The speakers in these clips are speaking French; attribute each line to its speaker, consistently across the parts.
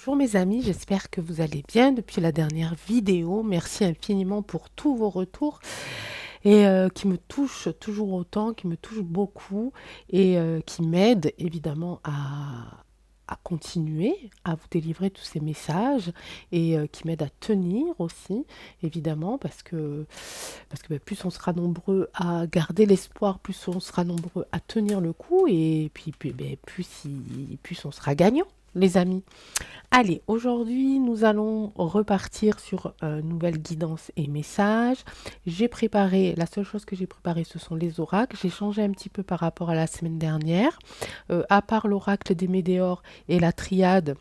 Speaker 1: Bonjour mes amis, j'espère que vous allez bien depuis la dernière vidéo. Merci infiniment pour tous vos retours et qui me touchent toujours autant, qui me touchent beaucoup et qui m'aident évidemment à continuer à vous délivrer tous ces messages et qui m'aident à tenir aussi, évidemment, parce que plus on sera nombreux à garder l'espoir, plus on sera nombreux à tenir le coup et puis plus on sera gagnant, les amis. Allez, aujourd'hui, nous allons repartir sur nouvelles guidances et messages. J'ai préparé, la seule chose que j'ai préparée, ce sont les oracles. J'ai changé un petit peu par rapport à la semaine dernière. À part l'oracle des Médéors et la triade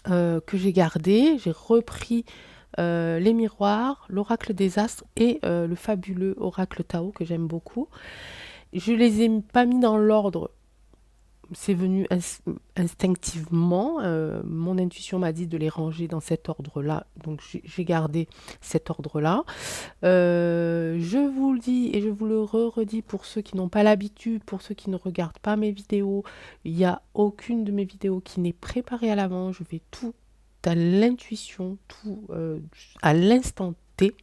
Speaker 1: que j'ai gardé, j'ai repris les miroirs, l'oracle des astres et le fabuleux oracle Tao que j'aime beaucoup. Je les ai pas mis dans l'ordre, c'est venu instinctivement. Mon intuition m'a dit de les ranger dans cet ordre-là. Donc j'ai gardé cet ordre-là. Je vous le dis et je vous le redis pour ceux qui n'ont pas l'habitude, pour ceux qui ne regardent pas mes vidéos, il n'y a aucune de mes vidéos qui n'est préparée à l'avant. Je fais tout à l'intuition, tout à l'instant T.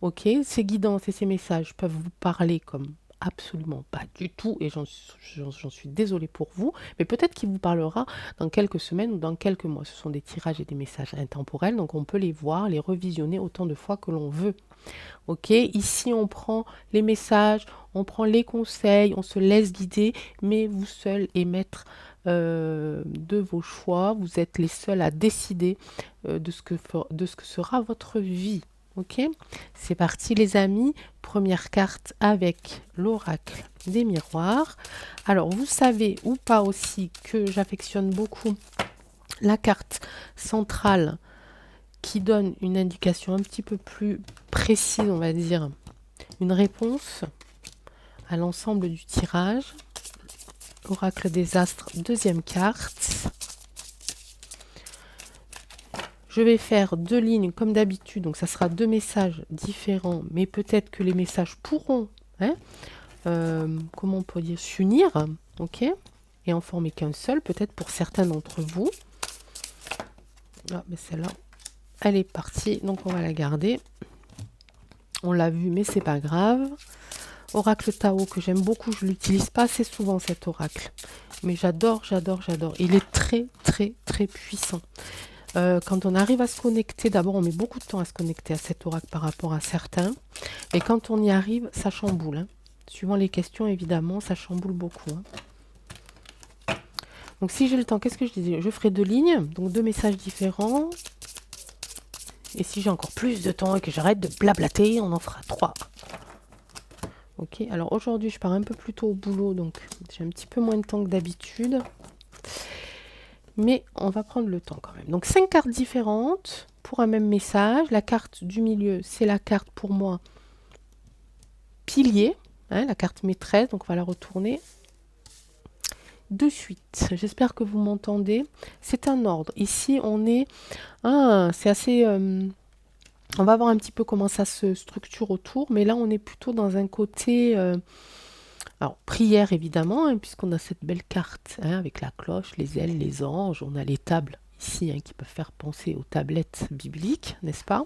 Speaker 1: Ok, ces guidances et ces messages peuvent vous parler comme absolument pas du tout, et j'en suis désolée pour vous, mais peut-être qu'il vous parlera dans quelques semaines ou dans quelques mois. Ce sont des tirages et des messages intemporels, donc on peut les voir, les revisionner autant de fois que l'on veut. Ok, ici on prend les messages, on prend les conseils, on se laisse guider, mais vous seul et maître de vos choix, vous êtes les seuls à décider de ce que sera votre vie. Ok, c'est parti les amis. Première carte avec l'oracle des miroirs. Alors vous savez ou pas aussi que j'affectionne beaucoup la carte centrale qui donne une indication un petit peu plus précise, on va dire, une réponse à l'ensemble du tirage. Oracle des astres, deuxième carte. Je vais faire deux lignes comme d'habitude, donc ça sera deux messages différents, mais peut-être que les messages pourront, hein, comment on peut dire, s'unir, ok, et en former qu'un seul, peut-être pour certains d'entre vous. Ah, mais celle-là, elle est partie, donc on va la garder. On l'a vu, mais c'est pas grave. Oracle Tao que j'aime beaucoup, je l'utilise pas assez souvent cet oracle, mais j'adore. Il est très puissant. Quand on arrive à se connecter, d'abord on met beaucoup de temps à se connecter à cet oracle par rapport à certains, et quand on y arrive, ça chamboule. Hein. Suivant les questions, évidemment, ça chamboule beaucoup. Hein. Donc si j'ai le temps, qu'est-ce que je disais? Je ferai deux lignes, donc deux messages différents. Et si j'ai encore plus de temps et que j'arrête de blablater, on en fera trois. Ok, alors aujourd'hui je pars un peu plus tôt au boulot, donc j'ai un petit peu moins de temps que d'habitude. Mais on va prendre le temps quand même. Donc 5 cartes différentes pour un même message. La carte du milieu, c'est la carte pour moi pilier, hein, la carte maîtresse. Donc on va la retourner de suite. J'espère que vous m'entendez. C'est un ordre. Ici, on est... Ah, c'est assez... on va voir un petit peu comment ça se structure autour. Mais là, on est plutôt dans un côté... alors, prière évidemment, hein, puisqu'on a cette belle carte hein, avec la cloche, les ailes, les anges. On a les tables ici hein, qui peuvent faire penser aux tablettes bibliques, n'est-ce pas?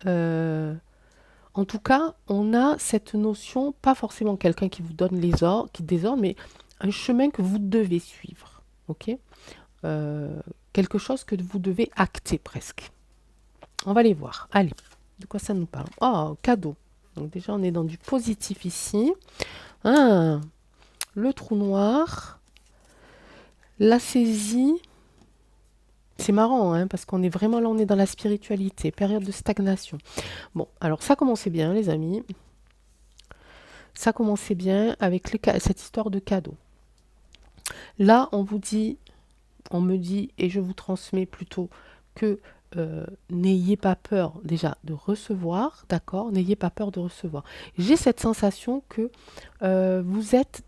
Speaker 1: En tout cas, on a cette notion, pas forcément quelqu'un qui vous donne les ordres, qui désordre, mais un chemin que vous devez suivre. Ok? Quelque chose que vous devez acter presque. On va les voir. Allez, de quoi ça nous parle? Oh, cadeau. Donc déjà, on est dans du positif ici. Ah, le trou noir, la saisie. C'est marrant, hein, parce qu'on est vraiment là, on est dans la spiritualité, période de stagnation. Bon, alors ça commençait bien, les amis. Ça commençait bien avec cette histoire de cadeau. Là, on me dit, et je vous transmets plutôt que n'ayez pas peur déjà de recevoir, d'accord? N'ayez pas peur de recevoir. J'ai cette sensation que vous êtes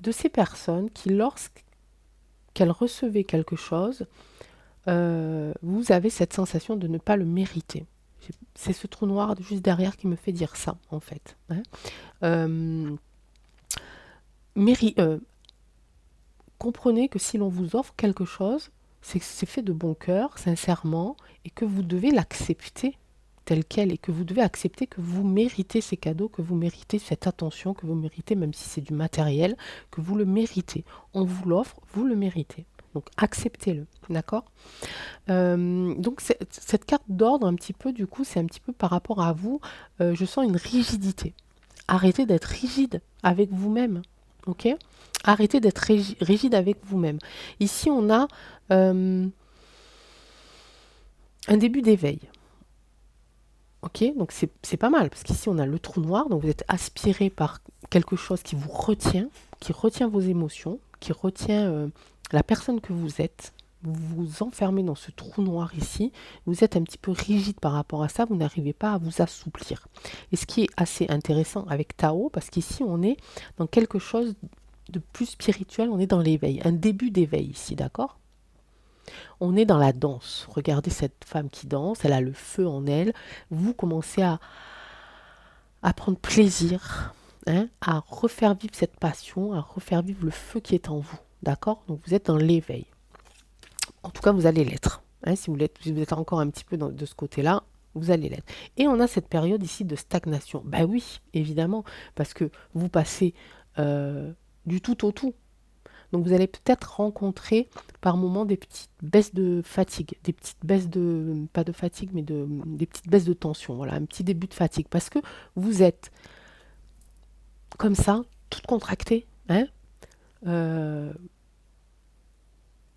Speaker 1: de ces personnes qui, lorsqu'elles recevaient quelque chose, vous avez cette sensation de ne pas le mériter. C'est ce trou noir juste derrière qui me fait dire ça, en fait. Hein. Comprenez que si l'on vous offre quelque chose, c'est que c'est fait de bon cœur, sincèrement, et que vous devez l'accepter tel quel, et que vous devez accepter que vous méritez ces cadeaux, que vous méritez cette attention, que vous méritez, même si c'est du matériel, que vous le méritez. On vous l'offre, vous le méritez. Donc acceptez-le, d'accord? Donc cette carte d'ordre, un petit peu, du coup, c'est un petit peu par rapport à vous, je sens une rigidité. Arrêtez d'être rigide avec vous-même, ok? Arrêtez d'être rigide avec vous-même. Ici, on a un début d'éveil. Ok, donc c'est pas mal, parce qu'ici on a le trou noir, donc vous êtes aspiré par quelque chose qui retient vos émotions, qui retient la personne que vous êtes. Vous vous enfermez dans ce trou noir ici, vous êtes un petit peu rigide par rapport à ça, vous n'arrivez pas à vous assouplir. Et ce qui est assez intéressant avec Tao, parce qu'ici on est dans quelque chose de plus spirituel, on est dans l'éveil, un début d'éveil ici, d'accord? On est dans la danse. Regardez cette femme qui danse, elle a le feu en elle. Vous commencez à prendre plaisir, hein, à refaire vivre cette passion, à refaire vivre le feu qui est en vous. D'accord? Donc vous êtes dans l'éveil. En tout cas, vous allez l'être. Hein, si vous êtes encore un petit peu de ce côté-là, vous allez l'être. Et on a cette période ici de stagnation. Ben oui, évidemment, parce que vous passez du tout au tout. Donc vous allez peut-être rencontrer par moments des petites baisses de fatigue, des petites baisses de, pas de fatigue, mais des petites baisses de tension, voilà, un petit début de fatigue, parce que vous êtes comme ça, toute contractée, hein, euh,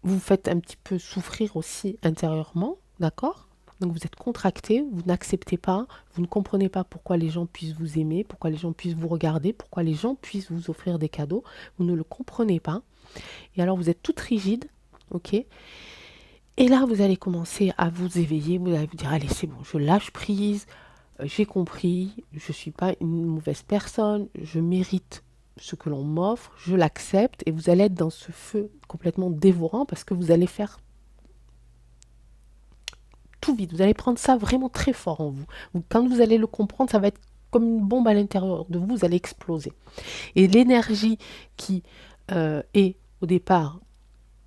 Speaker 1: vous faites un petit peu souffrir aussi intérieurement, d'accord? Donc vous êtes contracté, vous n'acceptez pas, vous ne comprenez pas pourquoi les gens puissent vous aimer, pourquoi les gens puissent vous regarder, pourquoi les gens puissent vous offrir des cadeaux, vous ne le comprenez pas. Et alors vous êtes toute rigide, ok? Et là vous allez commencer à vous éveiller, vous allez vous dire, allez c'est bon, je lâche prise, j'ai compris, je ne suis pas une mauvaise personne, je mérite ce que l'on m'offre, je l'accepte, et vous allez être dans ce feu complètement dévorant parce que vous allez faire tout vite, vous allez prendre ça vraiment très fort en vous. Quand vous allez le comprendre, ça va être comme une bombe à l'intérieur de vous, vous allez exploser. Et l'énergie qui est au départ,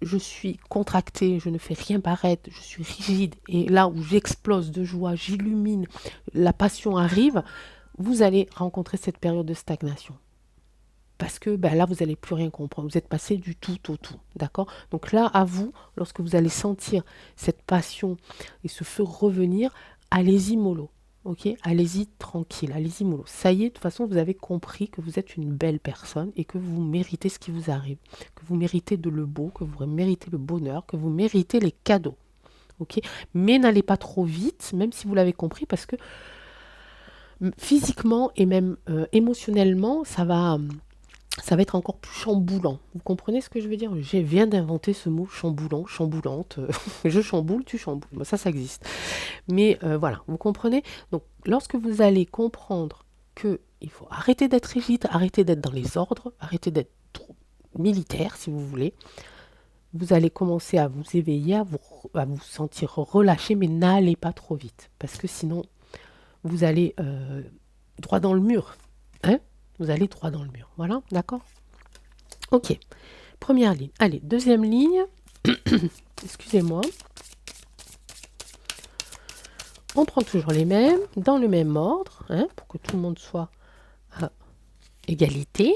Speaker 1: je suis contractée, je ne fais rien paraître, je suis rigide, et là où j'explose de joie, j'illumine, la passion arrive, vous allez rencontrer cette période de stagnation. Parce que ben, là, vous n'allez plus rien comprendre. Vous êtes passé du tout au tout. D'accord? Donc là, à vous, lorsque vous allez sentir cette passion et ce feu revenir, allez-y mollo. Ok? Allez-y tranquille, allez-y mollo. Ça y est, de toute façon, vous avez compris que vous êtes une belle personne et que vous méritez ce qui vous arrive. Que vous méritez de le beau, que vous méritez le bonheur, que vous méritez les cadeaux. Ok? Mais n'allez pas trop vite, même si vous l'avez compris, parce que physiquement et même émotionnellement, ça va être encore plus chamboulant. Vous comprenez ce que je veux dire? Je viens d'inventer ce mot chamboulant, chamboulante. Je chamboule, tu chamboules. Bon, ça existe. Mais voilà, vous comprenez? Donc, lorsque vous allez comprendre que il faut arrêter d'être rigide, arrêter d'être dans les ordres, arrêter d'être trop militaire, si vous voulez, vous allez commencer à vous éveiller, à vous sentir relâché, mais n'allez pas trop vite. Parce que sinon, vous allez droit dans le mur. Hein? Vous allez droit dans le mur. Voilà, d'accord? Ok, première ligne. Allez, deuxième ligne. Excusez-moi. On prend toujours les mêmes, dans le même ordre, hein, pour que tout le monde soit à égalité.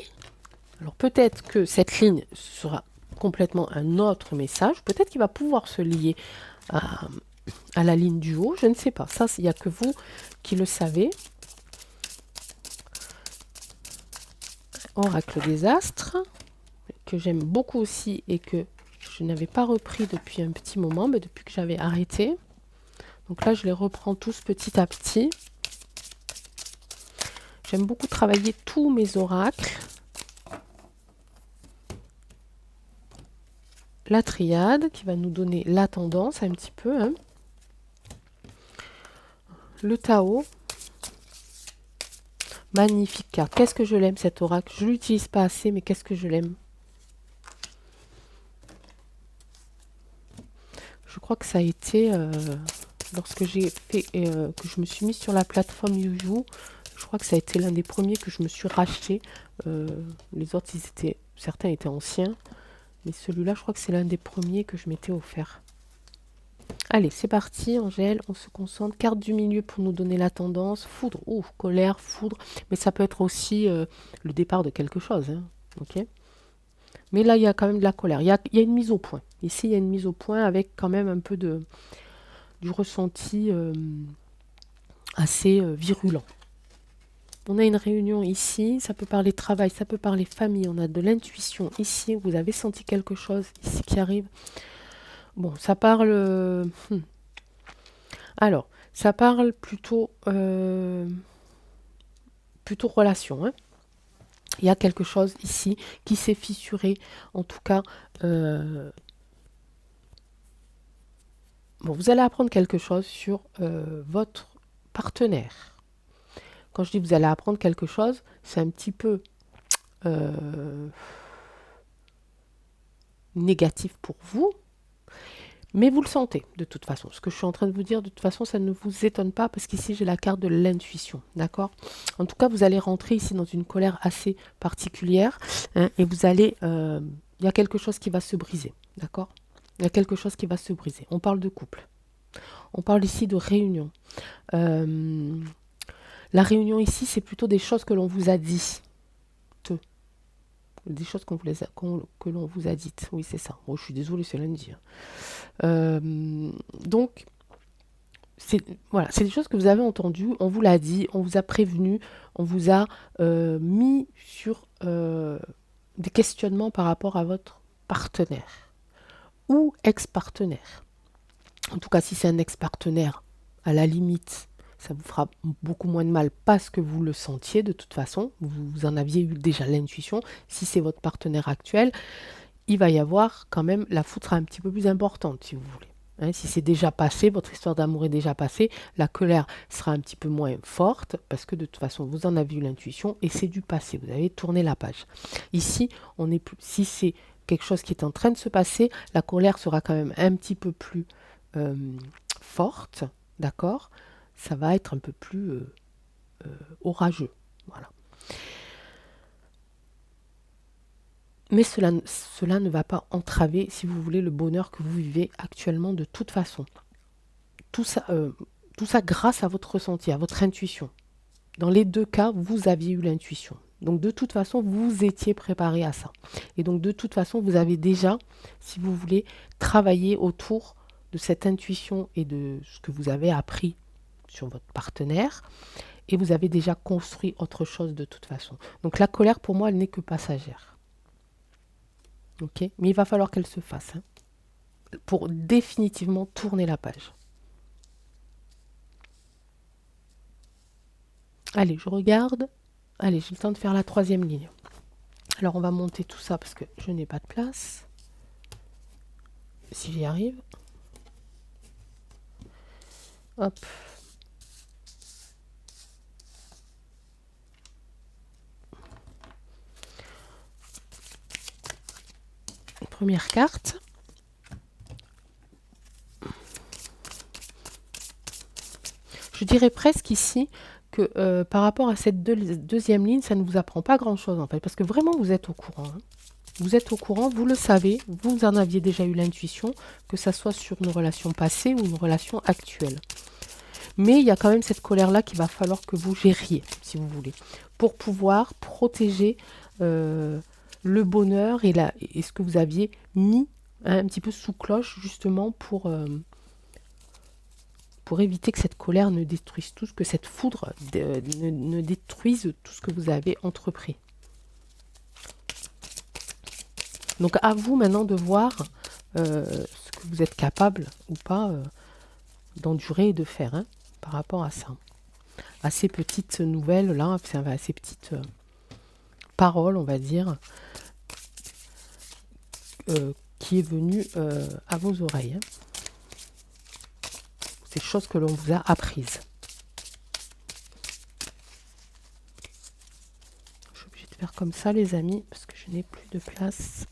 Speaker 1: Alors peut-être que cette ligne sera complètement un autre message. Peut-être qu'il va pouvoir se lier à la ligne du haut. Je ne sais pas. Ça, il n'y a que vous qui le savez. Oracle des astres, que j'aime beaucoup aussi et que je n'avais pas repris depuis un petit moment, mais depuis que j'avais arrêté. Donc là, je les reprends tous petit à petit. J'aime beaucoup travailler tous mes oracles. La triade, qui va nous donner la tendance un petit peu. Hein. Le Tao. Magnifique carte. Qu'est-ce que je l'aime cet oracle? Je ne l'utilise pas assez, mais qu'est-ce que je l'aime? Je crois que ça a été, lorsque j'ai fait, que je me suis mise sur la plateforme Yuju, je crois que ça a été l'un des premiers que je me suis racheté. Les autres, certains étaient anciens, mais celui-là, je crois que c'est l'un des premiers que je m'étais offert. Allez, c'est parti, Angèle, on se concentre. Carte du milieu pour nous donner la tendance. Foudre, colère, foudre. Mais ça peut être aussi le départ de quelque chose. Hein, ok. Mais là, il y a quand même de la colère. Il y a une mise au point. Ici, il y a une mise au point avec quand même un peu du ressenti assez virulent. On a une réunion ici, ça peut parler travail, ça peut parler famille, on a de l'intuition ici, vous avez senti quelque chose ici qui arrive. Bon, ça parle... Alors, ça parle plutôt relation. Hein. Il y a quelque chose ici qui s'est fissuré, en tout cas. Bon, vous allez apprendre quelque chose sur votre partenaire. Quand je dis vous allez apprendre quelque chose, c'est un petit peu négatif pour vous, mais vous le sentez de toute façon. Ce que je suis en train de vous dire, de toute façon, ça ne vous étonne pas parce qu'ici, j'ai la carte de l'intuition. D'accord? En tout cas, vous allez rentrer ici dans une colère assez particulière hein, et vous allez... il y a quelque chose qui va se briser. D'accord? Il y a quelque chose qui va se briser. On parle de couple. On parle ici de réunion. La réunion ici, c'est plutôt des choses que l'on vous a dit. Des choses que l'on vous a dites. Oui, c'est ça. Bon, je suis désolée, c'est lundi. Donc, voilà, c'est des choses que vous avez entendues, on vous l'a dit, on vous a prévenu, on vous a mis sur des questionnements par rapport à votre partenaire ou ex-partenaire. En tout cas, si c'est un ex-partenaire, à la limite, ça vous fera beaucoup moins de mal parce que vous le sentiez de toute façon, vous en aviez eu déjà l'intuition. Si c'est votre partenaire actuel, il va y avoir quand même, la foudre sera un petit peu plus importante si vous voulez. Hein, si c'est déjà passé, votre histoire d'amour est déjà passée, la colère sera un petit peu moins forte parce que de toute façon, vous en avez eu l'intuition et c'est du passé. Vous avez tourné la page. Ici, si c'est quelque chose qui est en train de se passer, la colère sera quand même un petit peu plus forte, d'accord? Ça va être un peu plus orageux. Voilà. Mais cela ne va pas entraver, si vous voulez, le bonheur que vous vivez actuellement de toute façon. Tout ça grâce à votre ressenti, à votre intuition. Dans les deux cas, vous aviez eu l'intuition. Donc de toute façon, vous étiez préparé à ça. Et donc de toute façon, vous avez déjà, si vous voulez, travaillé autour de cette intuition et de ce que vous avez appris sur votre partenaire. Et vous avez déjà construit autre chose de toute façon. Donc la colère, pour moi, elle n'est que passagère. Ok? Mais il va falloir qu'elle se fasse hein, pour définitivement tourner la page. Allez, je regarde. Allez, j'ai le temps de faire la troisième ligne. Alors, on va monter tout ça parce que je n'ai pas de place. Si j'y arrive. Hop. Première carte. Je dirais presque ici que par rapport à cette deuxième ligne, ça ne vous apprend pas grand-chose en fait. Parce que vraiment, vous êtes au courant. Hein. Vous êtes au courant, vous le savez, vous en aviez déjà eu l'intuition, que ça soit sur une relation passée ou une relation actuelle. Mais il y a quand même cette colère-là qu'il va falloir que vous gériez, si vous voulez, pour pouvoir protéger le bonheur et ce que vous aviez mis hein, un petit peu sous cloche, justement, pour éviter que cette colère ne détruise tout, que cette foudre ne détruise tout ce que vous avez entrepris. Donc à vous maintenant de voir ce que vous êtes capable ou pas d'endurer et de faire hein, par rapport à ça. À ces petites nouvelles-là, à ces petites paroles, on va dire, qui est venue à vos oreilles. Hein. Ces choses que l'on vous a apprises. Je suis obligée de faire comme ça, les amis, parce que je n'ai plus de place.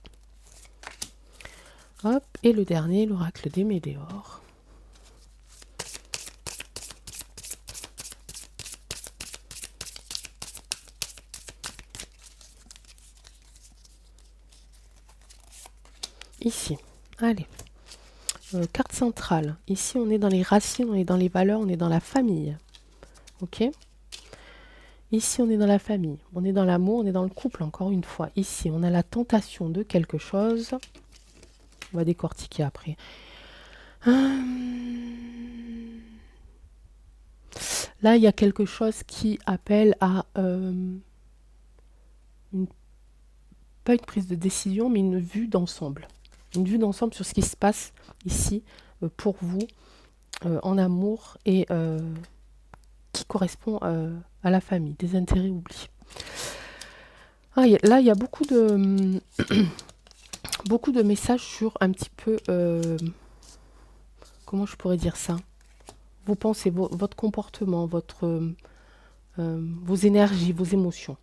Speaker 1: Hop, et le dernier, l'oracle des météores. Ici. Allez. carte centrale. Ici, on est dans les racines, on est dans les valeurs, on est dans la famille. Ok? Ici, on est dans la famille. On est dans l'amour, on est dans le couple, encore une fois. Ici, on a la tentation de quelque chose. On va décortiquer après. Là, il y a quelque chose qui appelle à pas une prise de décision, mais une vue d'ensemble. Une vue d'ensemble sur ce qui se passe ici pour vous en amour et qui correspond à la famille, des intérêts oubliés. Là, il y a beaucoup de, beaucoup de messages sur un petit peu, comment je pourrais dire ça? Vos pensées, votre comportement, vos énergies, vos émotions.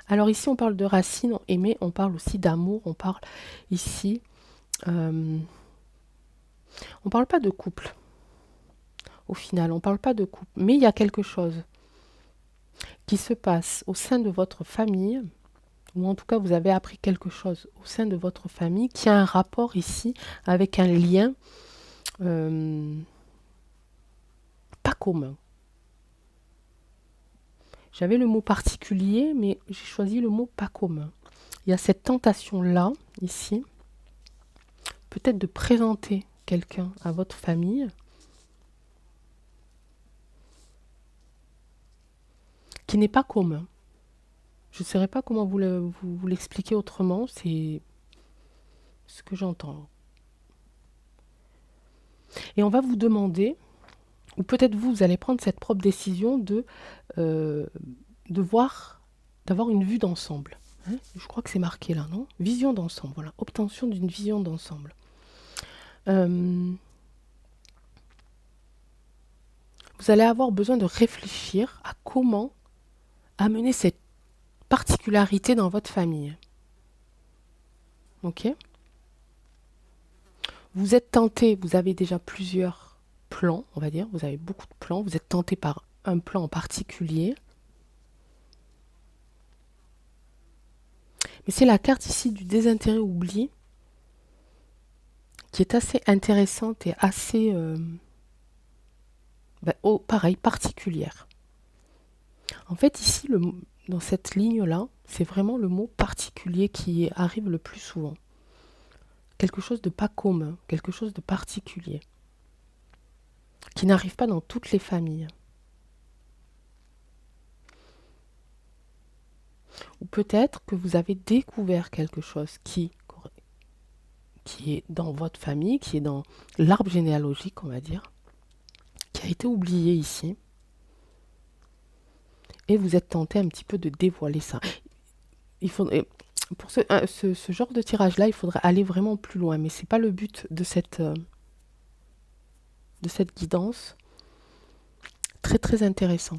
Speaker 1: Alors ici, on parle de racines, mais on parle aussi d'amour, on parle ici... on parle pas de couple. Au final, on parle pas de couple. Mais il y a quelque chose qui se passe au sein de votre famille, ou en tout cas, vous avez appris quelque chose au sein de votre famille qui a un rapport ici avec un lien pas commun. J'avais le mot particulier, mais j'ai choisi le mot pas commun. Il y a cette tentation-là, ici, peut-être de présenter quelqu'un à votre famille qui n'est pas commun. Je ne saurais pas comment vous l'expliquer autrement, c'est ce que j'entends. Et on va vous demander, ou peut-être vous allez prendre cette propre décision d'avoir une vue d'ensemble. Hein, je crois que c'est marqué là, non? Vision d'ensemble, voilà. Obtention d'une vision d'ensemble. Vous allez avoir besoin de réfléchir à comment amener cette particularité dans votre famille. Ok? Vous êtes tenté, vous avez déjà plusieurs plans, on va dire, vous avez beaucoup de plans, vous êtes tenté par un plan en particulier. Mais c'est la carte ici du désintérêt oublié qui est assez intéressante et assez, pareil, particulière. En fait, ici, dans cette ligne-là, c'est vraiment le mot particulier qui arrive le plus souvent. Quelque chose de pas commun, quelque chose de particulier, qui n'arrive pas dans toutes les familles. Ou peut-être que vous avez découvert quelque chose qui est dans votre famille, qui est dans l'arbre généalogique, on va dire, qui a été oublié ici. Et vous êtes tenté un petit peu de dévoiler ça. Il faudrait, pour ce genre de tirage-là, il faudrait aller vraiment plus loin. Mais ce n'est pas le but de cette guidance. Très très intéressant.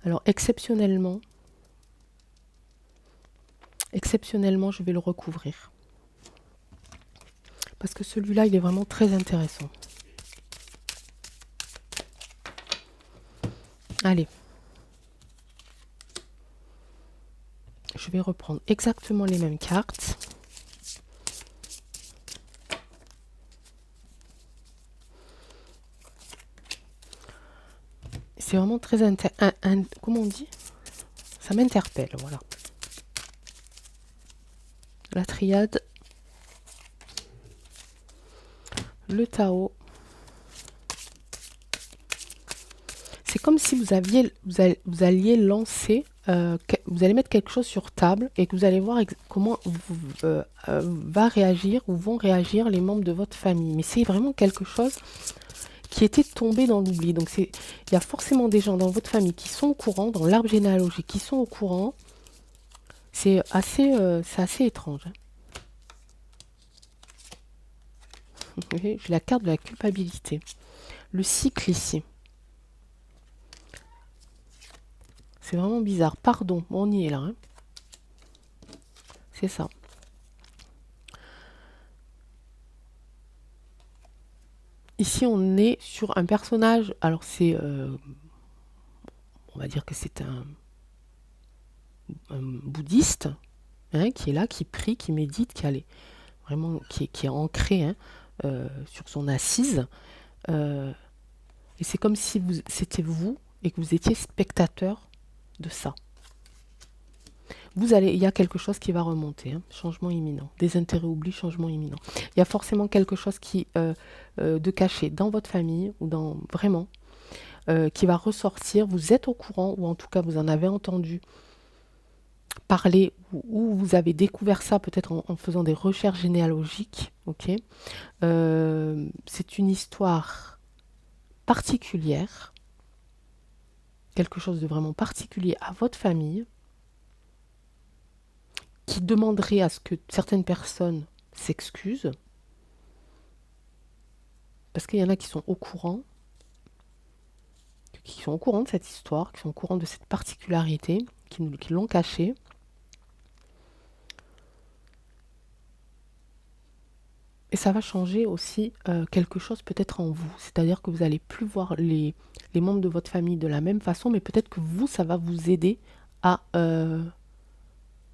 Speaker 1: Alors exceptionnellement, je vais le recouvrir. Parce que celui-là, il est vraiment très intéressant. Allez. Je vais reprendre exactement les mêmes cartes. C'est vraiment très comment on dit? Ça m'interpelle, voilà. La triade, le Tao. C'est comme si vous alliez lancer, vous allez mettre quelque chose sur table et que vous allez voir comment va réagir ou vont réagir les membres de votre famille. Mais c'est vraiment quelque chose qui était tombé dans l'oubli. Donc il y a forcément des gens dans votre famille qui sont au courant, dans l'arbre généalogique, qui sont au courant. C'est assez étrange. Hein. J'ai la carte de la culpabilité. Le cycle ici. C'est vraiment bizarre. Pardon, on y est là. Hein. C'est ça. Ici, on est sur un personnage. Alors, c'est... on va dire que c'est un bouddhiste. hein, qui est là, qui prie, qui médite, vraiment, qui est ancré, hein, sur son assise. Euh, et c'est comme si c'était vous et que vous étiez spectateur de ça. Il y a quelque chose qui va remonter, hein, changement imminent. Désintérêt, oubli, changement imminent. Il y a forcément quelque chose de caché dans votre famille ou dans vraiment qui va ressortir. Vous êtes au courant ou en tout cas vous en avez entendu parler ou vous avez découvert ça peut-être en faisant des recherches généalogiques. Ok. C'est une histoire particulière, quelque chose de vraiment particulier à votre famille qui demanderait à ce que certaines personnes s'excusent, parce qu'il y en a qui sont au courant de cette histoire, qui sont au courant de cette particularité, qui l'ont cachée. Et ça va changer aussi quelque chose peut-être en vous. C'est-à-dire que vous n'allez plus voir les membres de votre famille de la même façon, mais peut-être que vous, ça va vous aider à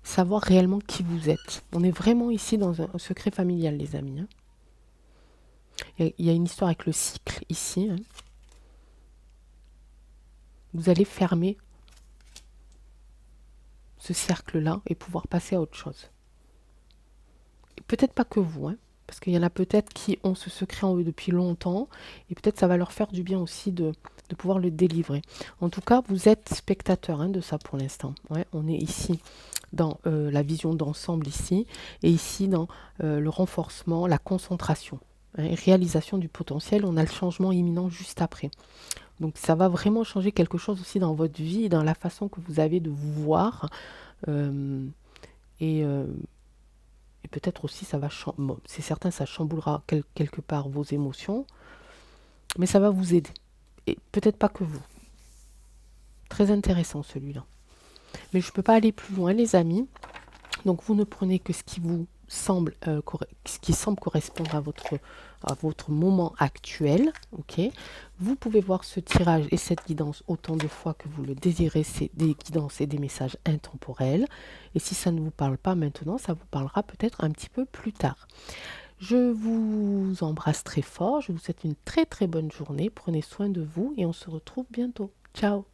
Speaker 1: savoir réellement qui vous êtes. On est vraiment ici dans un secret familial, les amis, hein. Il y a une histoire avec le cycle ici, hein. Vous allez fermer ce cercle-là et pouvoir passer à autre chose. Et peut-être pas que vous, hein, parce qu'il y en a peut-être qui ont ce secret en eux depuis longtemps, et peut-être ça va leur faire du bien aussi de pouvoir le délivrer. En tout cas, vous êtes spectateur, hein, de ça pour l'instant. Ouais, on est ici dans la vision d'ensemble ici, et ici dans le renforcement, la concentration, hein, et réalisation du potentiel. On a le changement imminent juste après. Donc ça va vraiment changer quelque chose aussi dans votre vie et dans la façon que vous avez de vous voir. euh, et, euh, et peut-être aussi ça va bon, c'est certain, ça chamboulera quelque part vos émotions, mais ça va vous aider. Et peut-être pas que vous. Très intéressant celui-là. Mais je ne peux pas aller plus loin, les amis. Donc vous ne prenez que ce qui vous semble, ce qui semble correspondre à votre moment actuel. Ok. Vous pouvez voir ce tirage et cette guidance autant de fois que vous le désirez. C'est des guidances et des messages intemporels. Et si ça ne vous parle pas maintenant, ça vous parlera peut-être un petit peu plus tard. Je vous embrasse très fort. Je vous souhaite une très très bonne journée. Prenez soin de vous et on se retrouve bientôt. Ciao!